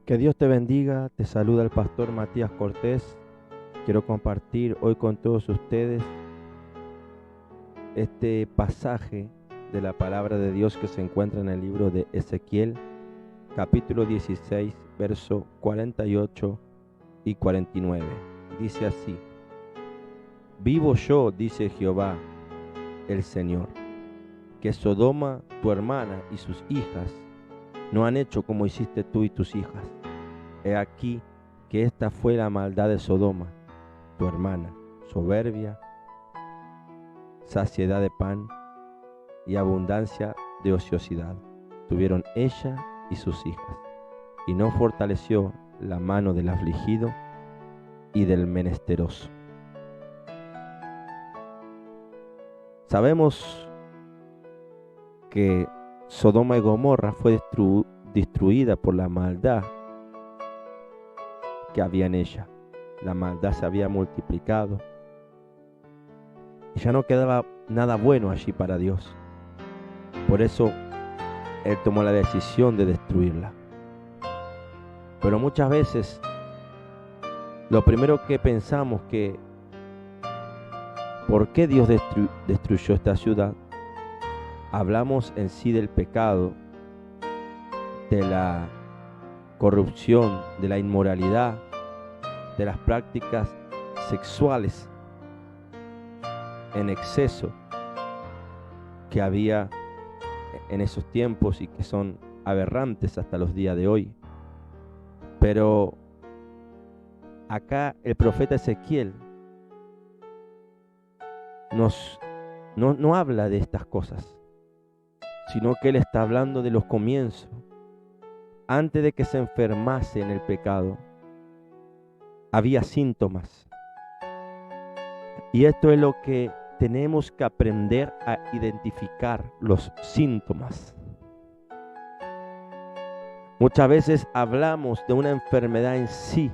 Que Dios te bendiga, te saluda el pastor Matías Cortés. Quiero compartir hoy con todos ustedes este pasaje de la palabra de Dios que se encuentra en el libro de Ezequiel, capítulo 16, verso 48 y 49. Dice así: Vivo yo, dice Jehová el Señor, que Sodoma, tu hermana y sus hijas, no han hecho como hiciste tú y tus hijas. He aquí que esta fue la maldad de Sodoma, tu hermana: soberbia, saciedad de pan y abundancia de ociosidad tuvieron ella y sus hijas, y no fortaleció la mano del afligido y del menesteroso. Sabemos que Sodoma y Gomorra fue destruida por la maldad que había en ella. La maldad se había multiplicado y ya no quedaba nada bueno allí para Dios. Por eso Él tomó la decisión de destruirla. Pero muchas veces lo primero que pensamos que ¿por qué Dios destruyó esta ciudad? Hablamos en sí del pecado, de la corrupción, de la inmoralidad, de las prácticas sexuales en exceso que había en esos tiempos y que son aberrantes hasta los días de hoy. Pero acá el profeta Ezequiel no habla de estas cosas, sino que él está hablando de los comienzos. Antes de que se enfermase en el pecado, había síntomas. Y esto es lo que tenemos que aprender a identificar, los síntomas. Muchas veces hablamos de una enfermedad en sí,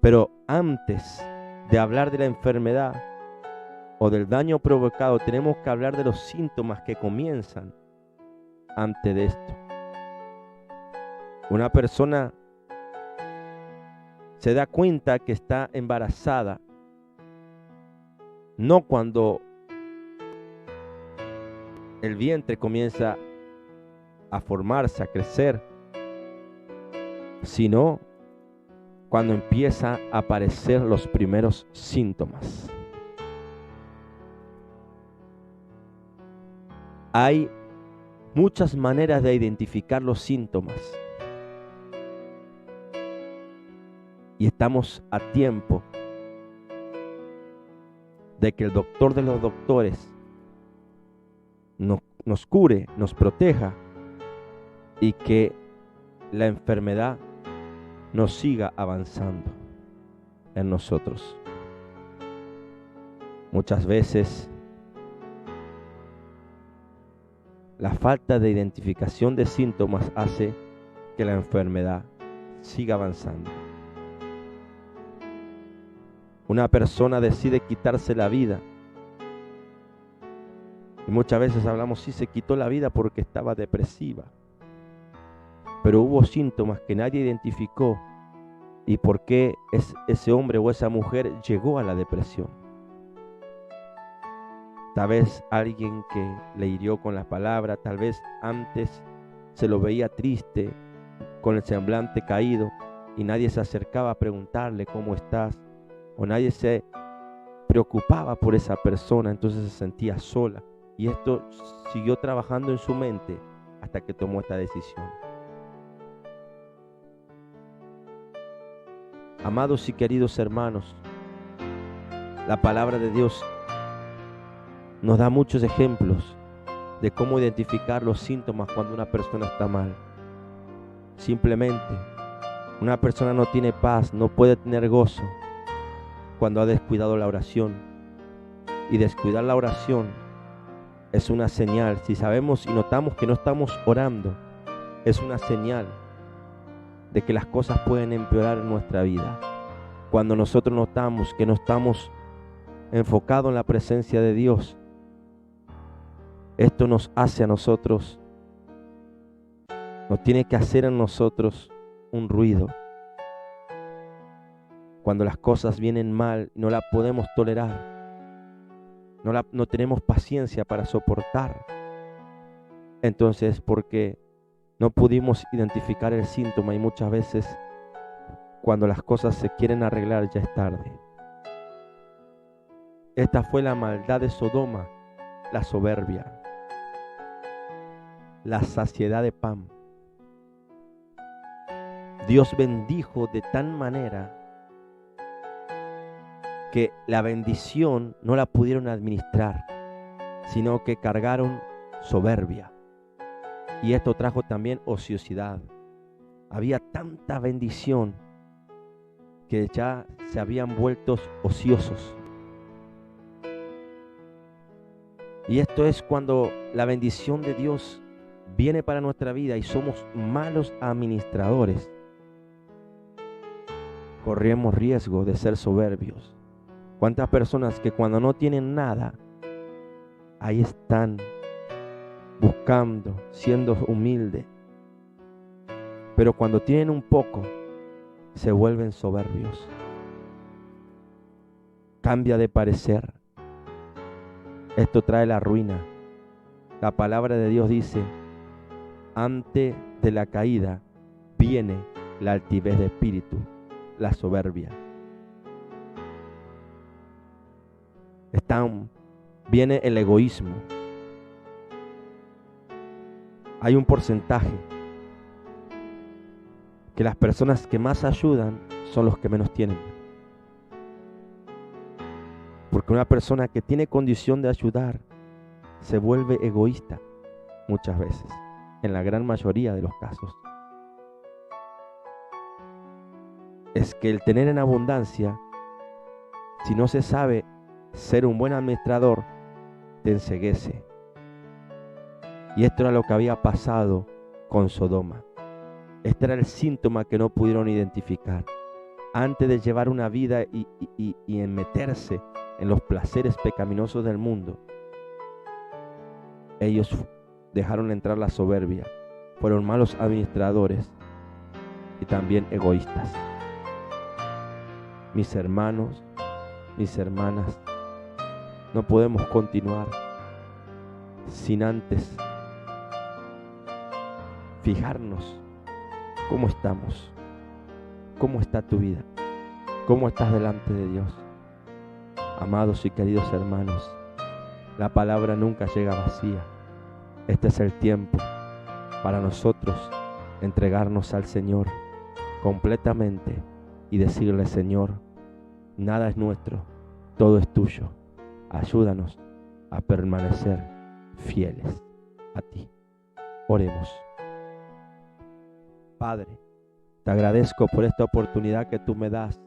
pero antes de hablar de la enfermedad o del daño provocado, tenemos que hablar de los síntomas que comienzan antes de esto. Una persona se da cuenta que está embarazada no cuando el vientre comienza a formarse, a crecer, sino cuando empiezan a aparecer los primeros síntomas. Hay muchas maneras de identificar los síntomas y estamos a tiempo de que el doctor de los doctores nos cure, nos proteja y que la enfermedad no siga avanzando en nosotros. Muchas veces la falta de identificación de síntomas hace que la enfermedad siga avanzando. Una persona decide quitarse la vida y muchas veces hablamos, sí, se quitó la vida porque estaba depresiva, pero hubo síntomas que nadie identificó y por qué ese hombre o esa mujer llegó a la depresión. Tal vez alguien que le hirió con la palabra, tal vez antes se lo veía triste, con el semblante caído, y nadie se acercaba a preguntarle cómo estás, o nadie se preocupaba por esa persona, entonces se sentía sola. Y esto siguió trabajando en su mente hasta que tomó esta decisión. Amados y queridos hermanos, la palabra de Dios nos da muchos ejemplos de cómo identificar los síntomas cuando una persona está mal. Simplemente, una persona no tiene paz, no puede tener gozo cuando ha descuidado la oración. Y descuidar la oración es una señal. Si sabemos y notamos que no estamos orando, es una señal de que las cosas pueden empeorar en nuestra vida. Cuando nosotros notamos que no estamos enfocados en la presencia de Dios, esto nos hace a nosotros no tiene que hacer en nosotros un ruido. Cuando las cosas vienen mal, no la podemos tolerar. No tenemos paciencia para soportar. Entonces, porque no pudimos identificar el síntoma y muchas veces cuando las cosas se quieren arreglar ya es tarde. Esta fue la maldad de Sodoma, la soberbia, la saciedad de pan. Dios bendijo de tal manera que la bendición no la pudieron administrar, sino que cargaron soberbia. Y esto trajo también ociosidad. Había tanta bendición que ya se habían vuelto ociosos. Y esto es cuando la bendición de Dios viene para nuestra vida y somos malos administradores. Corremos riesgo de ser soberbios. ¿Cuántas personas que cuando no tienen nada, ahí están buscando, siendo humildes, pero cuando tienen un poco, se vuelven soberbios? Cambia de parecer. Esto trae la ruina. La palabra de Dios dice, antes de la caída viene la altivez de espíritu, la soberbia. Viene el egoísmo. Hay un porcentaje que las personas que más ayudan son los que menos tienen. Porque una persona que tiene condición de ayudar se vuelve egoísta muchas veces, en la gran mayoría de los casos. Es que el tener en abundancia, si no se sabe ser un buen administrador, te enceguece. Y esto era lo que había pasado con Sodoma. Este era el síntoma que no pudieron identificar. Antes de llevar una vida y en meterse en los placeres pecaminosos del mundo, ellos dejaron entrar la soberbia. Fueron malos administradores y también egoístas. Mis hermanos, mis hermanas, no podemos continuar sin antes fijarnos cómo estamos, cómo está tu vida, cómo estás delante de Dios. Amados y queridos hermanos, la palabra nunca llega vacía. Este es el tiempo para nosotros entregarnos al Señor completamente y decirle, Señor, nada es nuestro, todo es tuyo. Ayúdanos a permanecer fieles a ti. Oremos. Padre, te agradezco por esta oportunidad que tú me das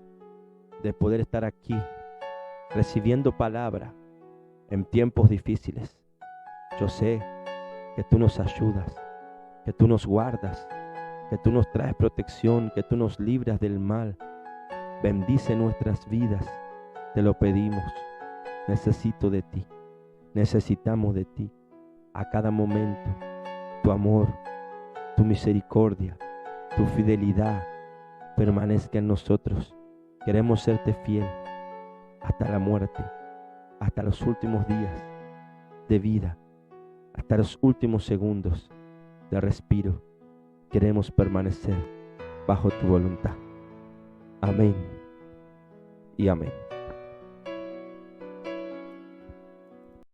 de poder estar aquí recibiendo palabra en tiempos difíciles. Yo sé que tú nos ayudas, que tú nos guardas, que tú nos traes protección, que tú nos libras del mal. Bendice nuestras vidas, te lo pedimos. Necesito de ti, necesitamos de ti a cada momento. Tu amor, tu misericordia, tu fidelidad permanezca en nosotros. Queremos serte fiel hasta la muerte, hasta los últimos días de vida, hasta los últimos segundos de respiro. Queremos permanecer bajo tu voluntad. Amén y amén.